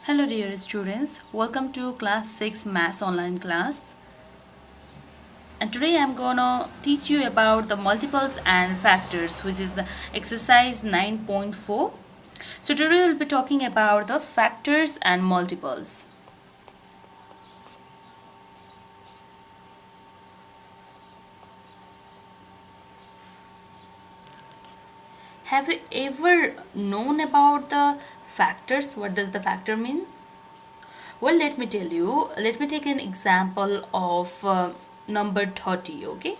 Hello dear students, welcome to class 6 maths online class. And today I'm gonna teach you about the multiples and factors, which is exercise 9.4. So today we'll be talking about the factors and multiples. Have you ever known about the factors? What does the factor means? Well, let me tell you. Let me take an example of number 30, okay?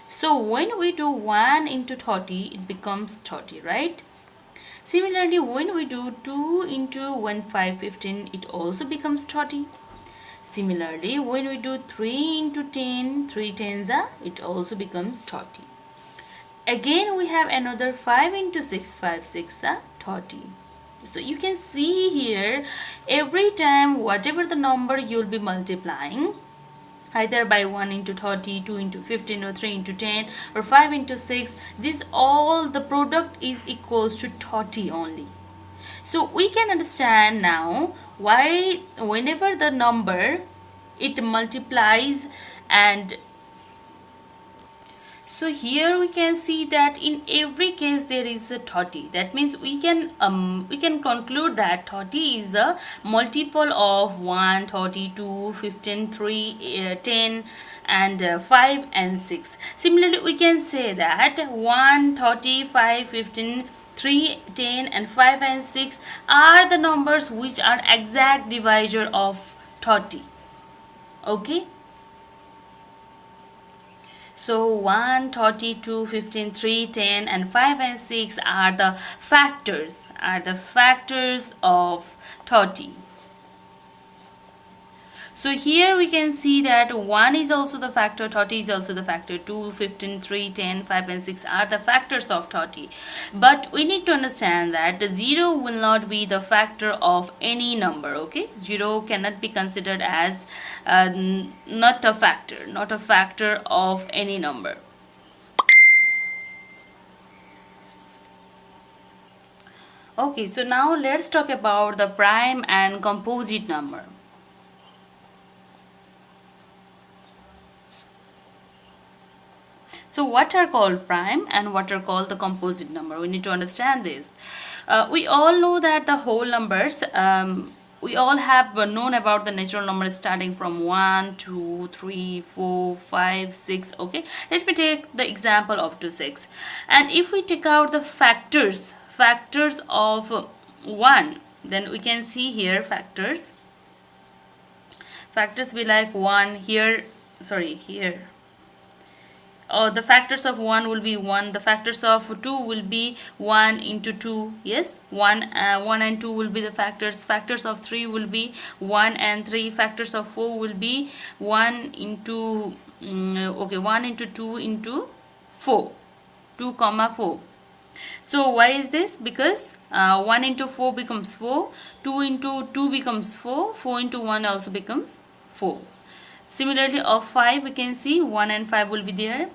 So when we do 1 into 30, it becomes 30, right? Similarly, when we do 2 into 1, 5, 15, it also becomes 30. Similarly, when we do 3 into 10, 3 tens are, it also becomes 30. Again, we have another 5 into 6, 5 6 are 30. So you can see here, every time whatever the number you'll be multiplying, either by 1 into 30, 2 into 15, or 3 into 10, or 5 into 6, this all the product is equals to 30 only. So we can understand now why whenever the number it multiplies. And so here we can see that in every case there is a 30. That means we can conclude that 30 is a multiple of 1, 32, 15, 3, 10 and 5 and 6. Similarly, we can say that 1, 30, 5, 15, 3, 10 and 5 and 6 are the numbers which are exact divisor of 30. Okay. So 1, 32, 15, 3, 10 and 5 and 6 are the factors of 30. So here we can see that 1 is also the factor, 30 is also the factor, 2, 15, 3, 10, 5 and 6 are the factors of 30. But we need to understand that 0 will not be the factor of any number, okay? 0 cannot be considered as not a factor of any number. Okay, so now let's talk about the prime and composite number. So what are called prime and what are called the composite number? We need to understand this. We all know that the whole numbers, we all have known about the natural numbers starting from 1, 2, 3, 4, 5, 6. Okay, let me take the example up to 6. And if we take out the factors of 1, then we can see here factors be like 1 here, sorry, here. The factors of 1 will be 1, the factors of 2 will be 1 into 2, yes, 1 and 2 will be the factors of 3 will be 1 and 3, factors of 4 will be 1 into 1 into 2 into 4, 2 comma 4. So why is this? Because 1 into 4 becomes 4, 2 into 2 becomes 4, 4 into 1 also becomes 4. Similarly, of 5 we can see 1 and 5 will be there.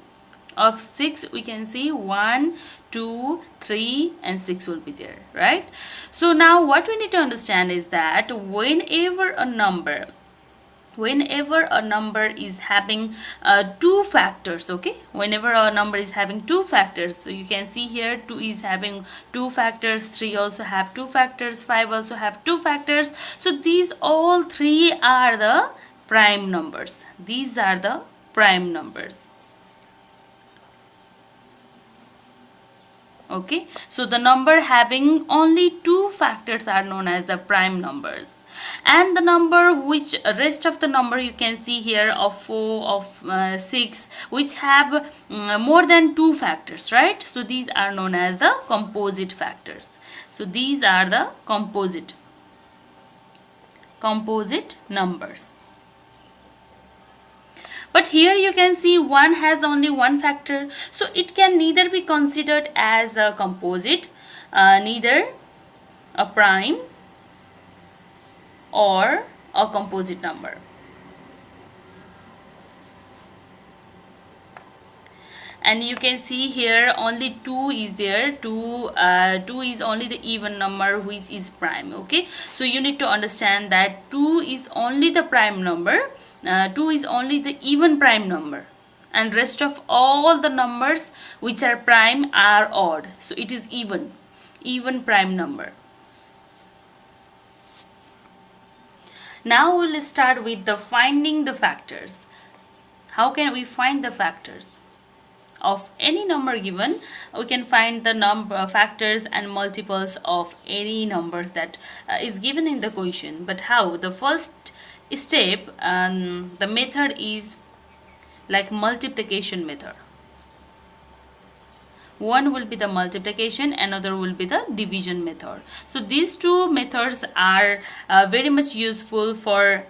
Of 6 we can see 1, 2, 3 and 6 will be there, right? So now what we need to understand is that whenever a number is having two factors, okay, whenever a number is having two factors, so you can see here 2 is having two factors, 3 also have two factors, 5 also have two factors. So these all three are the prime numbers. These are the prime numbers. Okay, so the number having only two factors are known as the prime numbers. And the number which rest of the number you can see here of 4, of 6, which have more than two factors, right? So these are known as the composite factors. So these are the composite numbers. But here you can see 1 has only one factor, so it can neither be considered as a composite, neither a prime or a composite number. and you can see here only 2 is there. 2 is only the even number which is prime. Okay, so you need to understand that 2 is only the prime number. 2 is only the even prime number, and rest of all the numbers which are prime are odd. So it is even prime number. Now we'll start with the finding the factors. How can we find the factors of any number given? We can find the number factors and multiples of any numbers that is given in the question. But how? The first step, the method is like multiplication method. One will be the multiplication, another will be the division method. So these two methods are very much useful for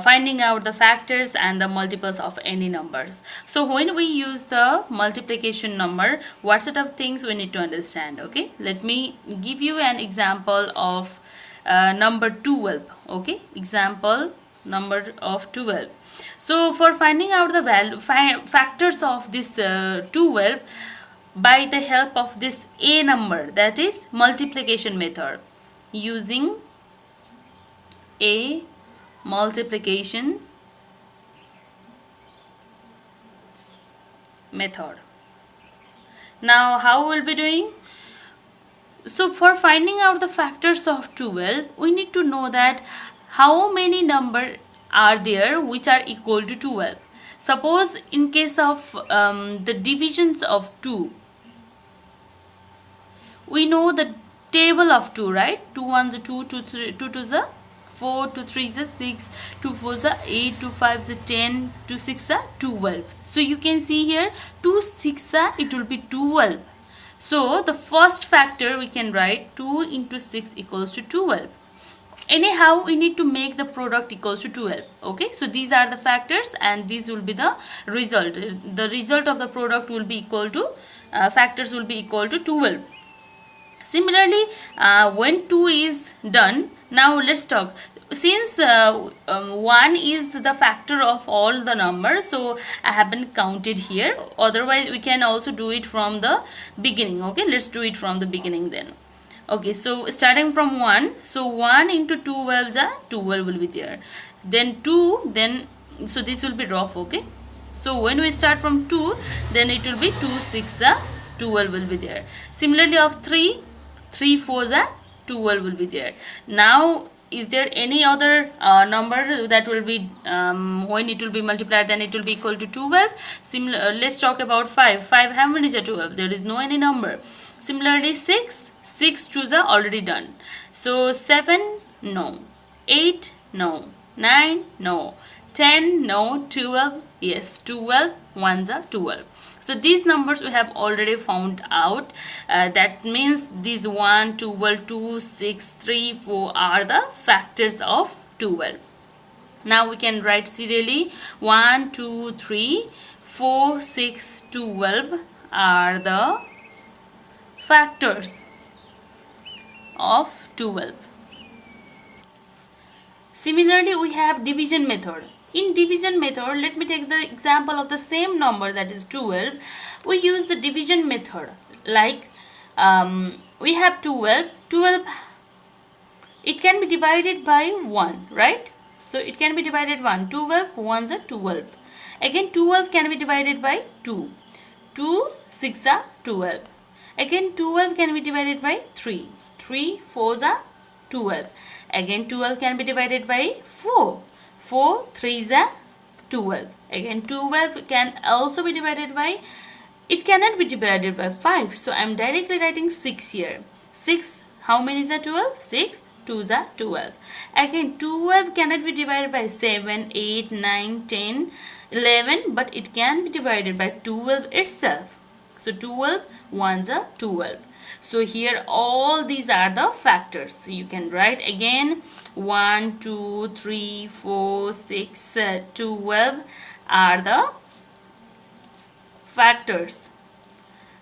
finding out the factors and the multiples of any numbers. So when we use the multiplication number, what sort of things we need to understand? Okay, let me give you an example of number 12. Okay, example number of 12. So for finding out the factors of this 12 by the help of this a number, that is multiplication method, using a multiplication method. Now how we'll be doing? So for finding out the factors of 12, we need to know that how many numbers are there which are equal to 12. Suppose in case of the divisions of 2, we know the table of 2, right? 2 1s are 2, 2 3, 2 2s are 4, 2 3s are 6, 2 4s are 8, 2 5s are 10, 2 6 are 12. So you can see here 2 6 are, it will be 12. So the first factor we can write 2 into 6 equals to 12. Anyhow, we need to make the product equals to 12. Okay, so these are the factors and these will be the result. The result of the product will be equal to factors will be equal to 12. Similarly, when 2 is done, now let's talk. Since 1 is the factor of all the numbers, so I haven't counted here. Otherwise, we can also do it from the beginning. Okay, let's do it from the beginning then. Okay, so starting from 1, so 1 into 12 are 12 will be there. Then 2, then so this will be rough. Okay, so when we start from 2, then it will be 2 6 are 12 will be there. Similarly, of 3 4s are 12 will be there. Now is there any other number that will be when it will be multiplied, then it will be equal to 12? Similar, let's talk about 5. 5, how many is 12? There is no any number. Similarly, 6 2s are already done. So 7, no. 8, no. 9, no. 10, no. 12, yes. 12, 1s are 12. So these numbers we have already found out. That means these 1, 12, 2, 6, 3, 4 are the factors of 12. Now we can write serially 1, 2, 3, 4, 6, 12 are the factors of 12. Similarly, we have division method. In division method, let me take the example of the same number, that is 12. We use the division method. Like we have 12. 12, it can be divided by 1, right? So it can be divided 1. 12, 1s are 12. Again 12 can be divided by 2. 2 6 are 12. Again 12 can be divided by 3. 3 4s are 12. Again 12 can be divided by 4. 4 3s are 12. Again 12 can also be divided by, it cannot be divided by 5. So I am directly writing 6 here. 6, how many is 12? 6 2s are 12. Again 12 cannot be divided by 7, 8, 9, 10, 11, but it can be divided by 12 itself. So 12, 1s are 12. So here all these are the factors. So you can write again 1, 2, 3, 4, 6, 12 are the factors.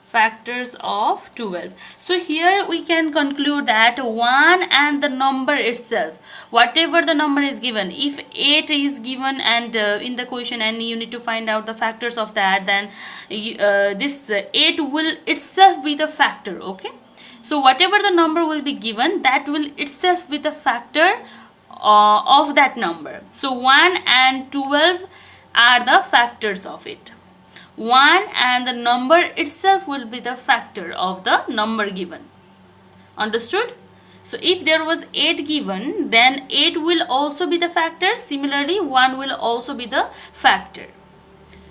Factors of 12. So here we can conclude that 1 and the number itself, whatever the number is given, if 8 is given and in the question and you need to find out the factors of that, then this 8 will itself be the factor. Okay, so whatever the number will be given, that will itself be the factor of that number. So 1 and 12 are the factors of it. 1 and the number itself will be the factor of the number given. Understood? So if there was 8 given, then 8 will also be the factor. Similarly, 1 will also be the factor.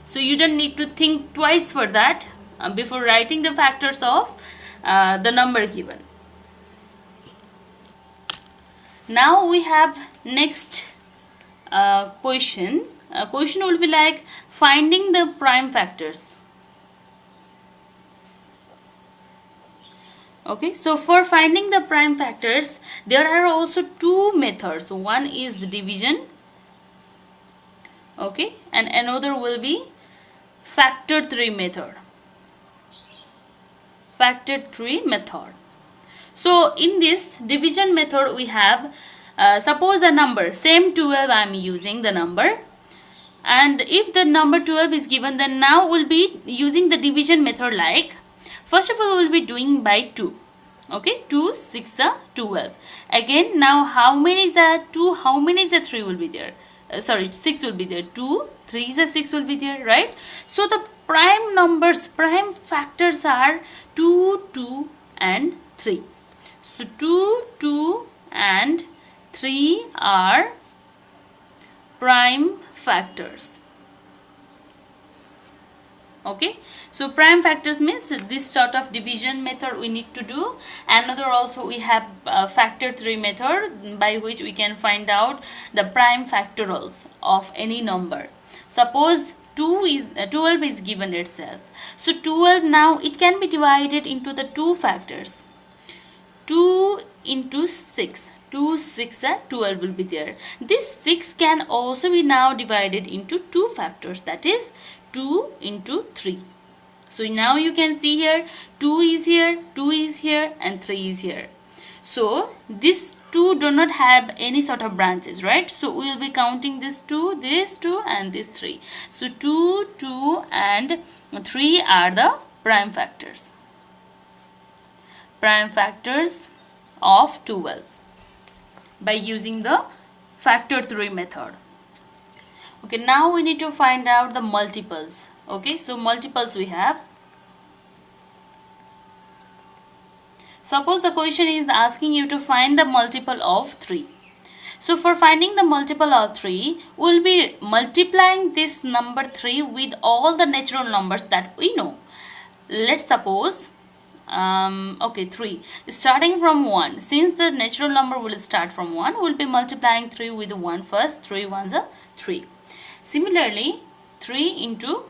So you don't need to think twice for that before writing the factors of the number given. Now we have next question. Question will be like finding the prime factors. Okay, so for finding the prime factors, there are also two methods. One is division, okay, and another will be factor 3 method. Factor 3 method. So in this division method, we have suppose a number, same 12 I am using the number, and if the number 12 is given, then now we'll be using the division method. Like first of all, we'll be doing by 2. Okay, 2 6 12. Again, now how many is a 2, how many is a 3 will be there, sorry, 6 will be there, 2 3 is a 6 will be there, right? So the prime numbers, prime factors are 2 2 and 3. So 2 2 and 3 are prime factors. Okay, so prime factors means this sort of division method we need to do. Another also we have factor 3 method, by which we can find out the prime factorials of any number. Suppose 12 is given itself. So 12, now it can be divided into the two factors. 2 into 6. 2 6 12 will be there. This 6 can also be now divided into two factors, that is 2 into 3. So now you can see here 2 is here, 2 is here, and 3 is here. So this 2 do not have any sort of branches, right? So we will be counting this 2, and this 3. So 2 2 and 3 are the prime factors. Prime factors of 12 by using the factor 3 method. Okay, now we need to find out the multiples. Okay, so multiples we have. Suppose the question is asking you to find the multiple of 3. So for finding the multiple of 3, we'll be multiplying this number 3 with all the natural numbers that we know. Let's suppose okay, 3 starting from 1. Since the natural number will start from 1, we'll be multiplying 3 with 1 first. 3 ones are 3. Similarly, 3 into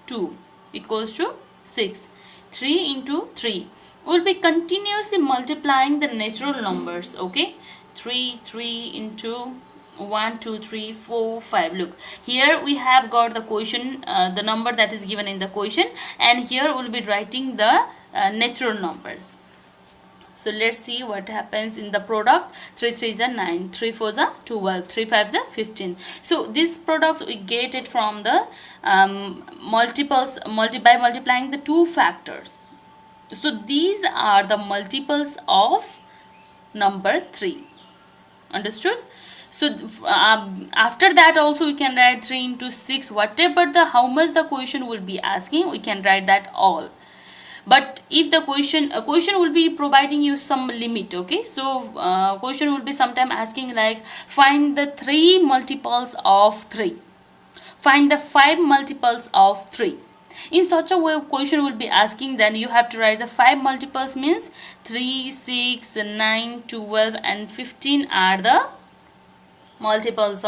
2 equals to 6. 3 into 3, we'll be continuously multiplying the natural numbers. Okay, 3 into 1 2 3 4 5. Look, here we have got the question, the number that is given in the question, and here we'll be writing the natural numbers. So let's see what happens in the product. 3 3s are 9, 3 4s are 12, 3 5s are 15. So these products we get it from the multiples by multiplying the two factors. So these are the multiples of number 3. Understood? So after that also we can write 3 into 6, whatever the how much the question will be asking, we can write that all. But if the question will be providing you some limit, okay, so question will be sometime asking like find the 3 multiples of 3, find the 5 multiples of 3. In such a way question will be asking, then you have to write the 5 multiples, means 3 6 9 12 and 15 are the multiples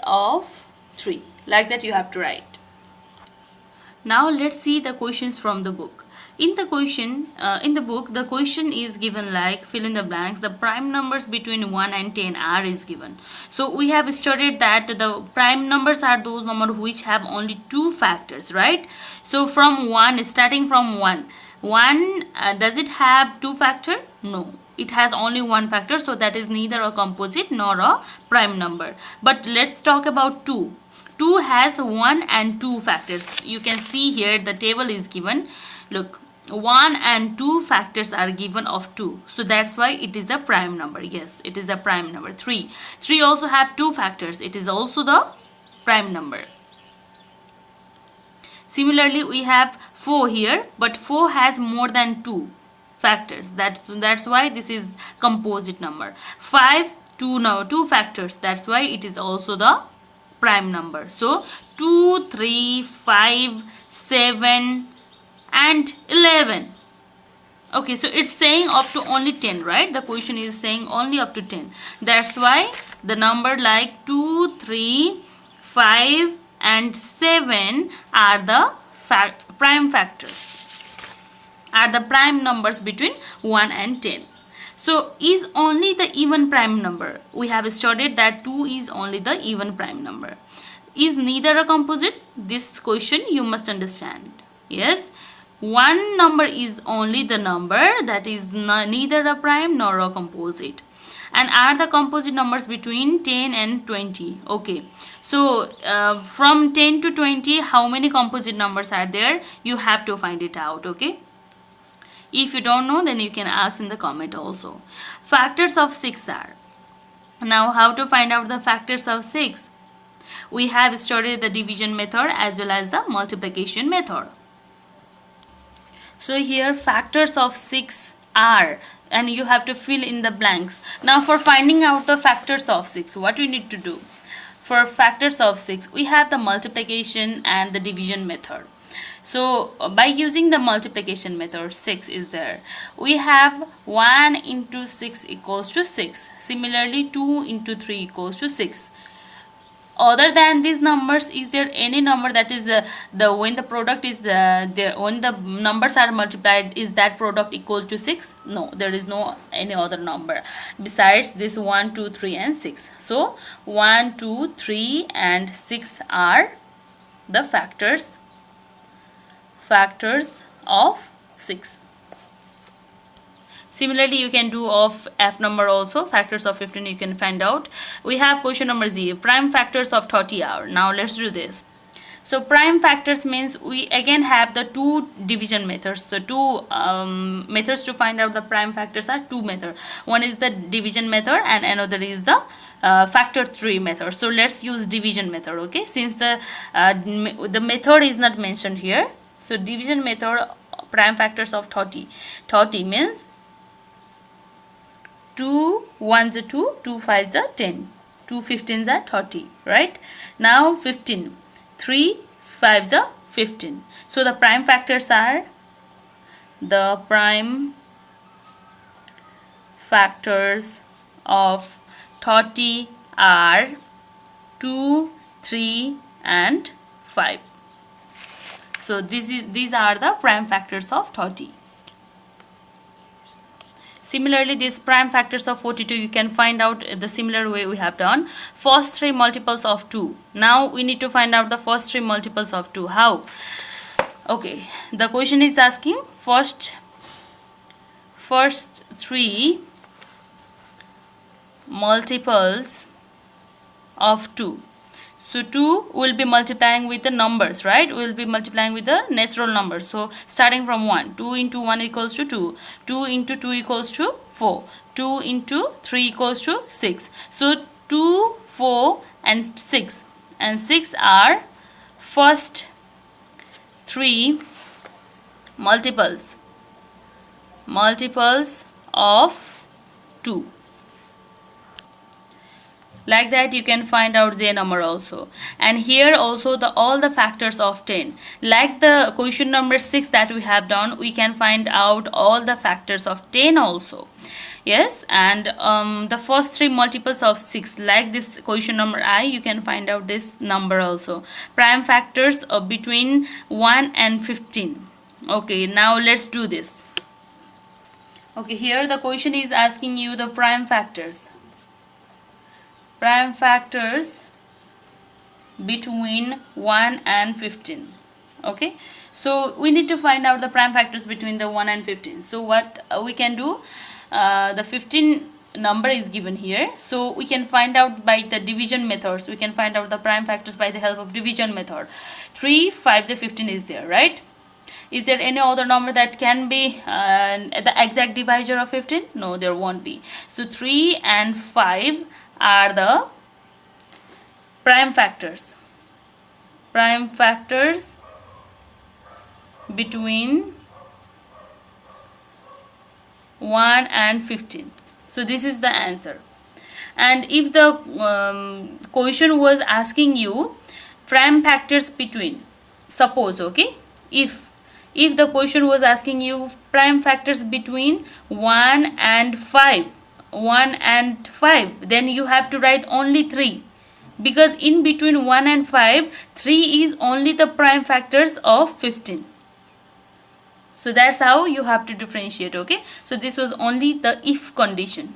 of 3. Like that you have to write. Now let's see the questions from the book. In the question, in the book, the question is given like fill in the blanks. The prime numbers between 1 and 10 are is given. So we have studied that the prime numbers are those numbers which have only two factors, right? So from 1, starting from 1, does it have two factor? No, it has only one factor, so that is neither a composite nor a prime number. But let's talk about 2. 2 has 1 and 2 factors. You can see here the table is given. Look, 1 and 2 factors are given of 2, so that's why it is a prime number. Yes, it is a prime number. 3 also have 2 factors. It is also the prime number. Similarly, we have 4 here, but 4 has more than 2 factors. That's why this is composite number. 5, 2 factors. That's why it is also the prime number. So 2, 3, 5, 7 and 11. Okay, so it's saying up to only 10, right? The question is saying only up to 10. That's why the number like 2, 3, 5 and 7 are the prime factors, are the prime numbers between 1 and 10. So is only the even prime number. We have studied that 2 is only the even prime number. Is neither a composite? This question you must understand. Yes, one number is only the number that is neither a prime nor a composite. And are the composite numbers between 10 and 20. Okay, so from 10 to 20, how many composite numbers are there? You have to find it out. Okay, if you don't know, then you can ask in the comment also. Factors of 6 are. Now how to find out the factors of 6? We have studied the division method as well as the multiplication method. So here factors of 6 are, and you have to fill in the blanks. Now for finding out the factors of 6, what we need to do? For factors of 6, we have the multiplication and the division method. So by using the multiplication method, 6 is there. We have 1 into 6 equals to 6. Similarly, 2 into 3 equals to 6. Other than these numbers, is there any number that is when the product is there, when the numbers are multiplied, is that product equal to 6? No, there is no any other number besides this 1, 2, 3 and 6. So 1, 2, 3 and 6 are the factors of 6. Similarly, you can do of F number also. Factors of 15 you can find out. We have question number Z. Prime factors of 30 are. Now let's do this. So prime factors means we again have the two division methods. The two methods to find out the prime factors are two methods. One is the division method and another is the factor 3 method. So let's use division method. Okay, since the method is not mentioned here. So division method, prime factors of 30. 30 means 2 1s are 2, 2 5s are 10, 2 15s are 30, right? Now 15, 3 5s are 15. So the prime factors are, the prime factors of 30 are 2, 3 and 5. So these are the prime factors of 30. Similarly, these prime factors of 42 you can find out the similar way we have done. First 3 multiples of 2. Now we need to find out the first 3 multiples of 2. How? Okay, the question is asking first 3 multiples of 2. So 2 will be multiplying with the numbers, right? We will be multiplying with the natural numbers. So starting from 1, 2 into 1 equals to 2, 2 into 2 equals to 4, 2 into 3 equals to 6. So 2, 4 and 6. And 6 are first 3 multiples of 2. Like that you can find out J number also. And here also all the factors of 10. Like the question number 6 that we have done, we can find out all the factors of 10 also. Yes, and the first 3 multiples of 6, like this question number I, you can find out this number also. Prime factors of between 1 and 15. Okay, now let's do this. Okay, here the question is asking you the prime factors. Prime factors between 1 and 15. Okay, so we need to find out the prime factors between the 1 and 15. So what we can do, the 15 number is given here, so we can find out by the division methods. We can find out the prime factors by the help of division method. 3 5 15 is there, right? Is there any other number that can be the exact divisor of 15? No, there won't be. So 3 and 5 are the prime factors. Prime factors between 1 and 15. So this is the answer. And if the question was asking you prime factors between, suppose, okay, if the question was asking you prime factors between 1 and 5, then you have to write only 3, because in between 1 and 5, 3 is only the prime factors of 15. So that's how you have to differentiate. Okay, so this was only the if condition.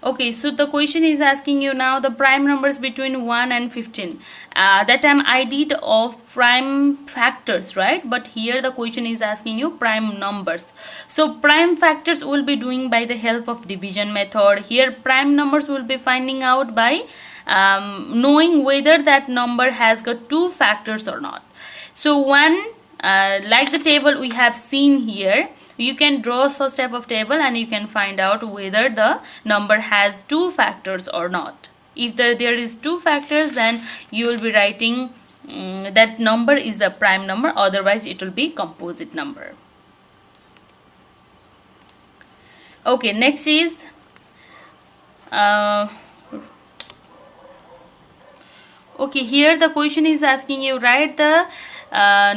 Okay, so the question is asking you now the prime numbers between 1 and 15. That time I did of prime factors, right? But here the question is asking you prime numbers. So prime factors will be doing by the help of division method. Here prime numbers will be finding out by knowing whether that number has got 2 factors or not. So one, like the table we have seen here, you can draw such type of table and you can find out whether the number has 2 factors or not. If there is 2 factors, then you will be writing that number is a prime number, otherwise it will be composite number. Okay, next is okay, here the question is asking you write the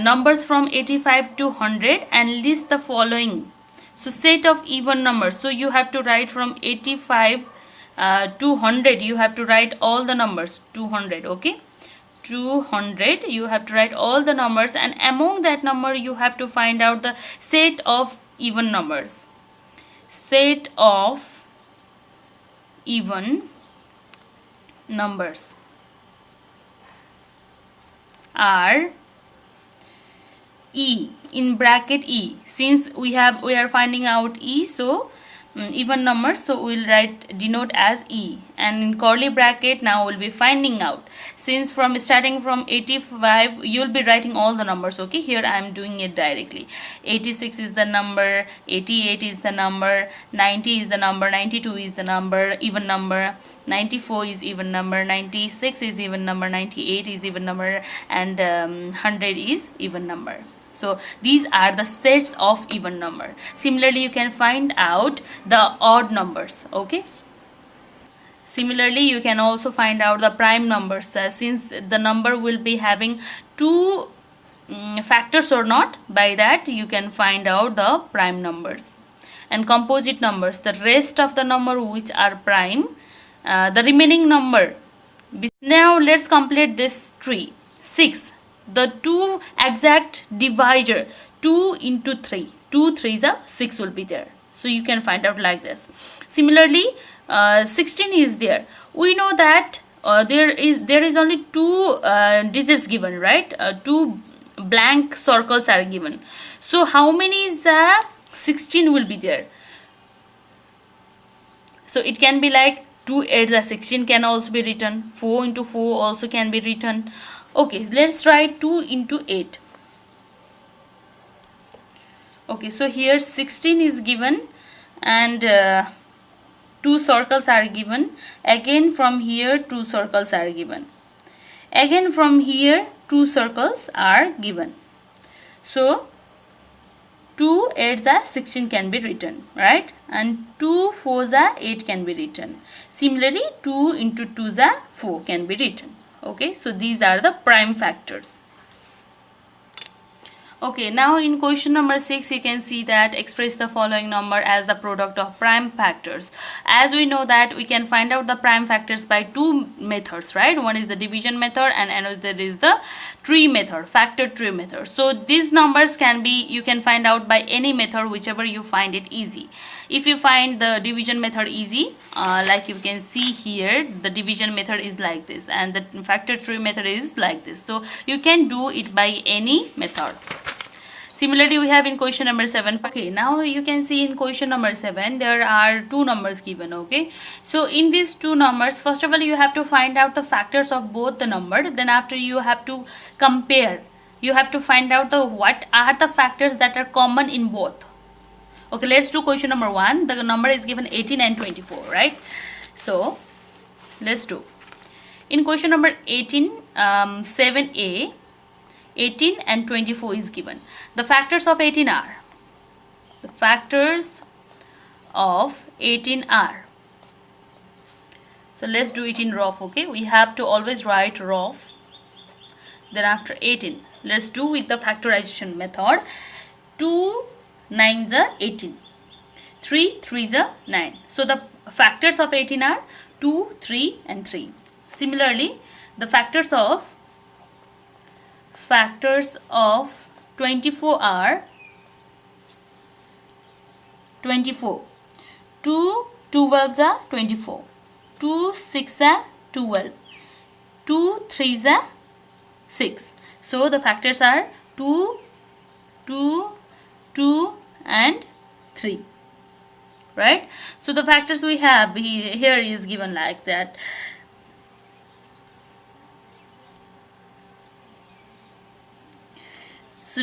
numbers from 85 to 100 and list the following. So set of even numbers. So you have to write from 85 to 100. You have to write all the numbers. 200. Okay, 200. You have to write all the numbers, and among that number you have to find out the set of even numbers. Set of even numbers are E, in bracket E. Since we are finding out E, so even numbers, so we will write denote as E, and in curly bracket now we'll be finding out. Since from starting from 85 you'll be writing all the numbers. Okay, here I am doing it directly. 86 is the number, 88 is the number, 90 is the number, 92 is the number, even number, 94 is even number, 96 is even number, 98 is even number, and 100 is even number. So these are the sets of even number. Similarly, you can find out the odd numbers. Okay, similarly you can also find out the prime numbers, since the number will be having 2 factors or not. By that you can find out the prime numbers. And composite numbers, the rest of the number which are prime, the remaining number. Now let's complete this tree. 6, the 2 exact divisor, 2 into 3, 2 3s are 6 will be there. So you can find out like this. Similarly, 16 is there. We know that there is only 2 digits given, right? 2 blank circles are given. So how many is 16 will be there? So it can be like 2 8 the 16 can also be written. 4 into 4 also can be written. Okay, let's write 2 into 8. Okay, so here 16 is given, and 2 circles are given. Again from here 2 circles are given. Again from here 2 circles are given. So 2 8s are 16 can be written, right? And 2 4s are 8 can be written. Similarly, 2 into 2s are 4 can be written. Okay, so these are the prime factors. Okay, now in question number 6, you can see that express the following number as the product of prime factors. As we know that we can find out the prime factors by two methods, right? One is the division method and another is the tree method, factor tree method. So these numbers can be, you can find out by any method, whichever you find it easy. If you find the division method easy, like you can see here, the division method is like this and the factor tree method is like this. So you can do it by any method. Similarly, we have in question number 7. Okay, now you can see in question number 7, there are two numbers given. Okay, so in these two numbers, first of all, you have to find out the factors of both the number. Then after, you have to compare. You have to find out the what are the factors that are common in both. Okay, let's do question number 1. The number is given 18 and 24, right? So let's do. In question number 18, 7a, 18 and 24 is given. The factors of 18 are, the factors of 18 are, so let's do it in rough. Okay, we have to always write rough. Then after 18, let's do with the factorization method. 2 9s are 18, 3 3s are 9. So the factors of 18 are 2, 3 and 3. Similarly, the factors of 24 are 24. 2 12s are 24. 2 6 are 12. 2 3s are 6. So the factors are 2, 2, 2 and 3. Right? So the factors we have here is given like that. So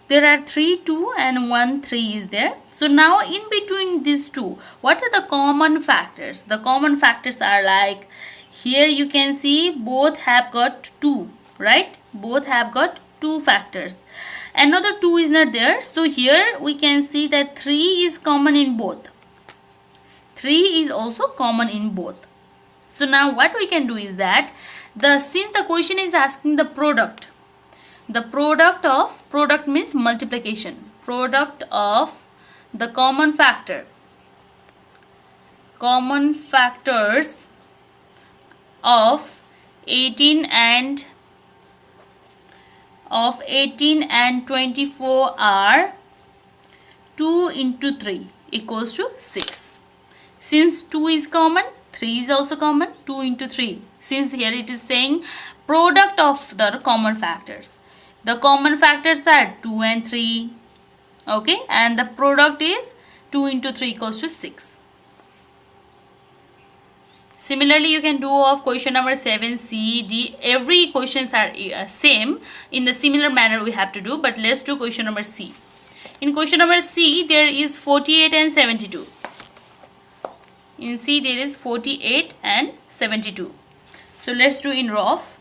there are 3 2 and 1 3 is there. So now in between these two, what are the common factors? The common factors are like, here you can see both have got 2, right? Both have got 2 factors. Another 2 is not there. So here we can see that 3 is common in both. 3 is also common in both. So now what we can do is that, since the question is asking the product, the product means multiplication, product of the common factors of 18 and 24 are 2 into 3 equals to 6. Since 2 is common, 3 is also common. 2 into 3, since here it is saying product of the common factors. The common factors are 2 and 3. Okay, and the product is 2 into 3 equals to 6. Similarly, you can do of question number 7, C, D. Every questions are same. In the similar manner we have to do. But let's do question number C. In question number C, there is 48 and 72. In C, there is 48 and 72. So let's do in rough.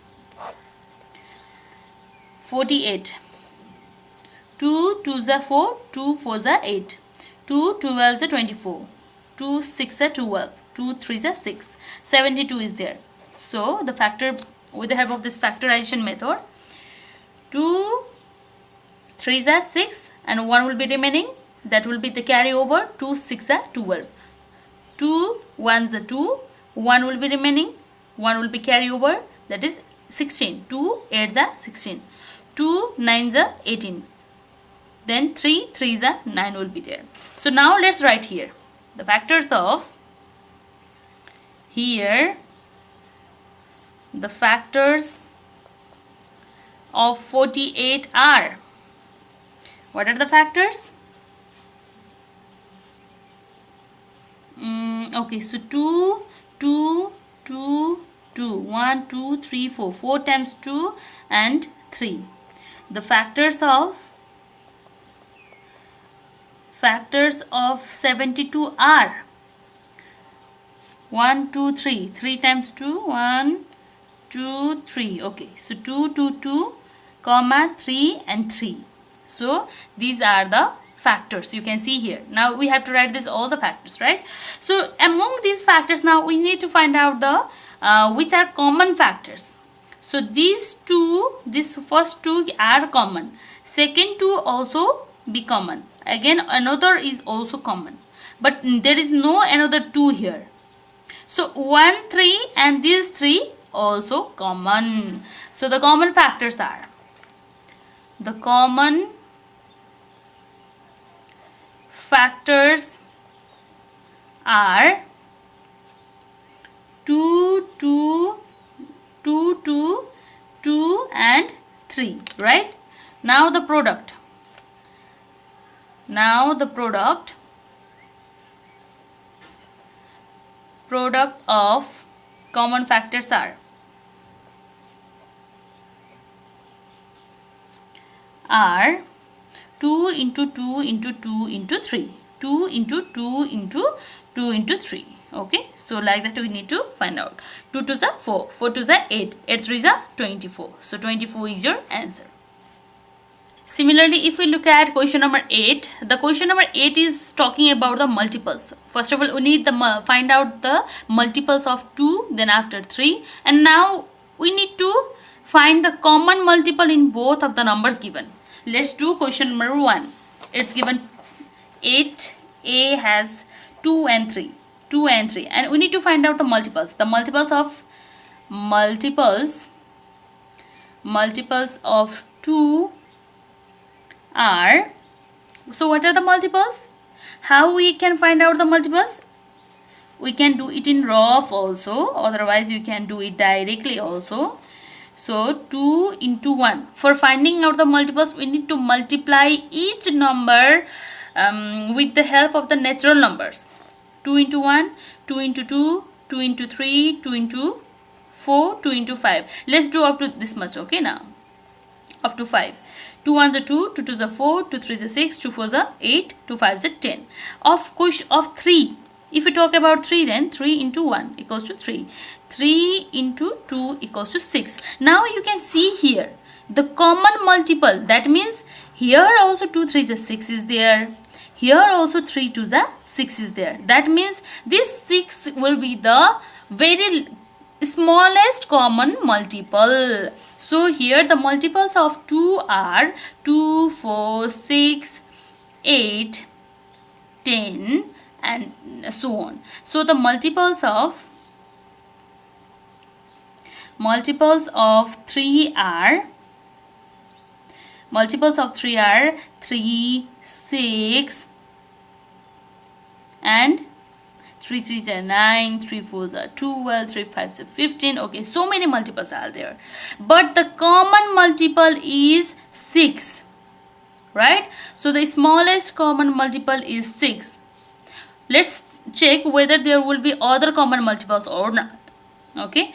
48. 2 2s are 4, 2 4s are 8, 2 12s are 24, 2 6 are 12, 2 3s are 6, 72 is there. So the factor, with the help of this factorization method, 2 3s are 6 and 1 will be remaining, that will be the carryover. 2 6 are 12, 2 1s are 2, 1 will be remaining, 1 will be carryover, that is 16, 2 8s are 16, 2 9s are 18, then 3 3s are 9 will be there. So now let's write here the factors of, here the factors of 48 are, what are the factors? Okay, so 2 2 2 2 1 2 3 4, 4 times 2 and 3. The factors of 72 are 1 2 3, 3 times 2, 1 2 3. Okay, so 2 2 2 comma 3 and 3. So these are the factors you can see here. Now we have to write this all the factors, right? So among these factors, now we need to find out the which are common factors. So these first two are common. second 2 also be common, again another is also common, but there is no another 2 here. So 1 3 and these 3 also common. So the common factors are, the common factors are 2 2 2 2 2 and 3, right? Now the product, product of common factors are 2 into 2 into 2 into 3, 2 into 2 into 2 into 3. Okay, so like that we need to find out. 2 to the 4, 4 to the 8, 8 3 is 24. So 24 is your answer. Similarly, if we look at question number 8, the question number 8 is talking about the multiples. First of all, we need the find out the multiples of 2, then after 3, and now we need to find the common multiple in both of the numbers given. Let's do question number 1. It's given 8a has 2 and 3, 2 and 3, and we need to find out the multiples. The multiples of 2 are, so what are the multiples? How we can find out the multiples? We can do it in rough also, otherwise you can do it directly also. So 2 into 1. For finding out the multiples, we need to multiply each number with the help of the natural numbers. 2 into 1, 2 into 2, 2 into 3, 2 into 4, 2 into 5. Let's do up to this much, okay, now. Up to 5. 2 1s are 2, 2 2s are 4, 2 3s are 6, 2 4s are 8, 2 5s are 10. Of 3, if we talk about 3, then 3 into 1 equals to 3. 3 into 2 equals to 6. Now you can see here the common multiple. That means here also 2 3s are 6 is there. Here also 3 2s are 6 is there. That means this 6 will be the very smallest common multiple. So here the multiples of 2 are 2, 4, 6, 8, 10 and so on. So the multiples of 3 are 3, 6 and 3 3s are 9, 3 4s are 12, 3 5s are 15. Okay, so many multiples are there, but the common multiple is 6, right? So the smallest common multiple is 6. Let's check whether there will be other common multiples or not. Okay,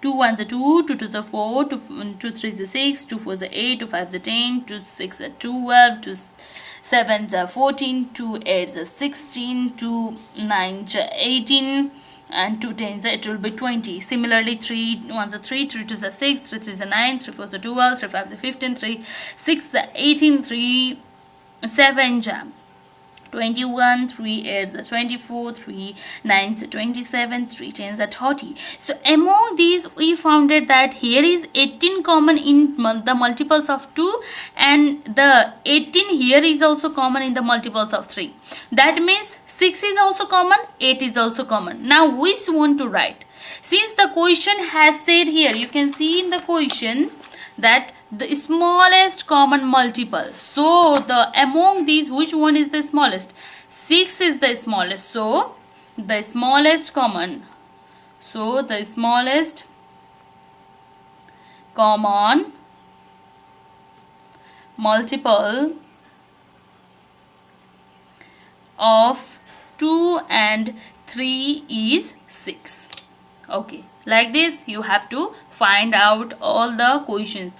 2 1s are 2, 2 2s are 4, 2 3s are 6, 2 4s are 8, 2 5s are 10, 2 6 are 12, 2 7s are 14, 2 8s are 16, 2 9s are 18, and 2 10s it will be 20. Similarly, 3 1s are 3, 3 2s are 6, 3 3s are 9, 3 4s are 12, 3 5s are 15, 3 6 are 18, 3 7s are 21, 3 8s are 24, 3 9s are 27, 3 10s are 30. So among these we found that here is 18 common in the multiples of 2, and the 18 here is also common in the multiples of 3. That means 6 is also common, 8 is also common. Now which one to write? Since the question has said here, you can see in the question that the smallest common multiple. So the among these, which one is the smallest? 6 is the smallest. So the smallest common. So the smallest common multiple of 2 and 3 is 6. Okay, like this you have to find out all the questions.